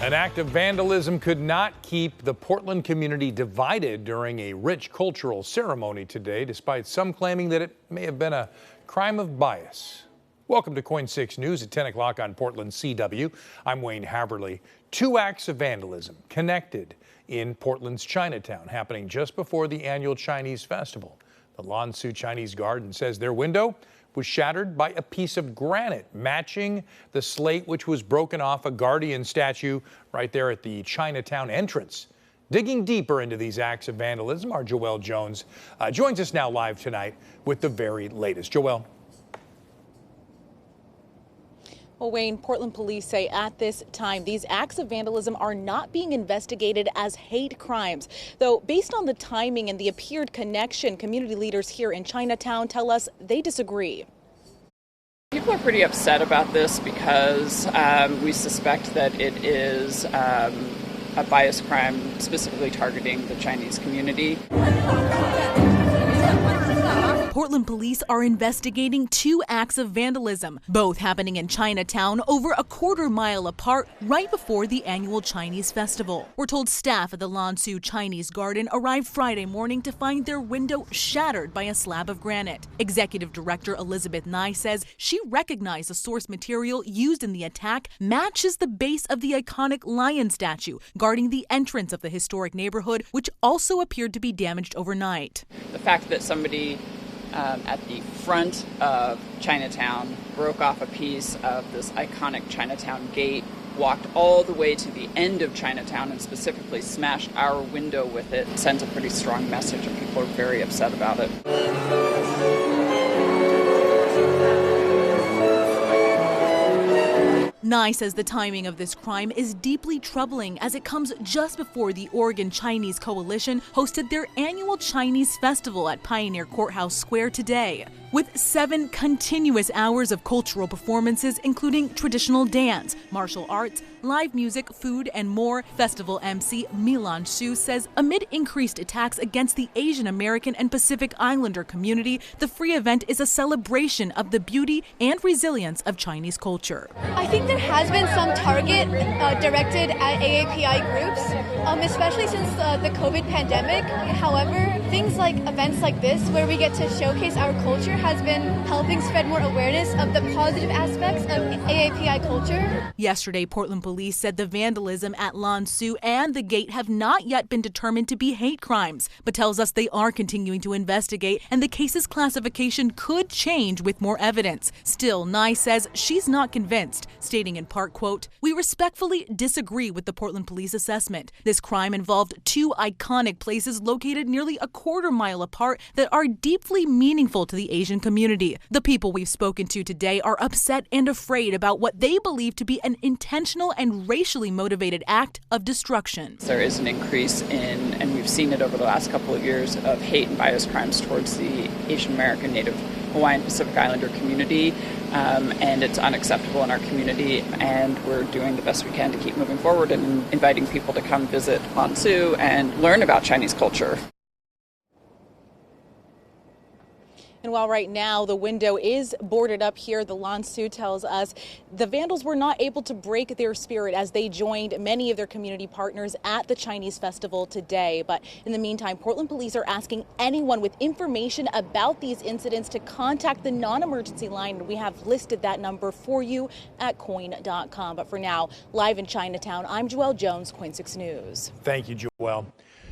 An act of vandalism could not keep the Portland community divided during a rich cultural ceremony today, despite some claiming that it may have been a crime of bias. Welcome to KOIN 6 News at 10 o'clock on Portland CW. I'm Wayne Haberly. Two acts of vandalism connected in Portland's Chinatown, happening just before the annual Chinese festival. The Lan Su Chinese Garden says their window was shattered by a piece of granite matching the slate which was broken off a guardian statue right there at the Chinatown entrance. Digging deeper into these acts of vandalism, our Joelle Jones joins us now live tonight with the very latest. Joelle. Well, Wayne, Portland police say at this time these acts of vandalism are not being investigated as hate crimes. Though based on the timing and the appeared connection, community leaders here in Chinatown tell us they disagree. People are pretty upset about this because we suspect that it is a bias crime specifically targeting the Chinese community. Portland police are investigating two acts of vandalism, both happening in Chinatown over a quarter-mile apart right before the annual Chinese festival. We're told staff at the Lan Su Chinese Garden arrived Friday morning to find their window shattered by a slab of granite. Executive Director Elizabeth Nye says she recognized the source material used in the attack matches the base of the iconic lion statue guarding the entrance of the historic neighborhood, which also appeared to be damaged overnight. The fact that somebody at the front of Chinatown broke off a piece of this iconic Chinatown gate, walked all the way to the end of Chinatown and specifically smashed our window with it sends a pretty strong message, and people are very upset about it. Nye says the timing of this crime is deeply troubling as it comes just before the Oregon Chinese Coalition hosted their annual Chinese festival at Pioneer Courthouse Square today. With 7 continuous hours of cultural performances, including traditional dance, martial arts, live music, food, and more, festival MC Lan Su says amid increased attacks against the Asian American and Pacific Islander community, the free event is a celebration of the beauty and resilience of Chinese culture. I think there has been some target directed at AAPI groups, especially since the COVID pandemic. However, things like events like this, where we get to showcase our culture, has been helping spread more awareness of the positive aspects of AAPI culture. Yesterday, Portland police said the vandalism at Lan Su and the gate have not yet been determined to be hate crimes, but tells us they are continuing to investigate and the case's classification could change with more evidence. Still, Nye says she's not convinced, stating in part, quote, "We respectfully disagree with the Portland police assessment. This crime involved two iconic places located nearly a quarter-mile apart that are deeply meaningful to the Asian community. The people we've spoken to today are upset and afraid about what they believe to be an intentional and racially motivated act of destruction." There is an increase in, and we've seen it over the last couple of years, of hate and bias crimes towards the Asian American, Native Hawaiian, Pacific Islander community, and it's unacceptable in our community, and we're doing the best we can to keep moving forward and inviting people to come visit Lan Su and learn about Chinese culture. And while right now the window is boarded up here, the Lan Su tells us the vandals were not able to break their spirit as they joined many of their community partners at the Chinese festival today. But in the meantime, Portland police are asking anyone with information about these incidents to contact the non-emergency line. We have listed that number for you at KOIN.com. But for now, live in Chinatown, I'm Joelle Jones, KOIN 6 News. Thank you, Joelle.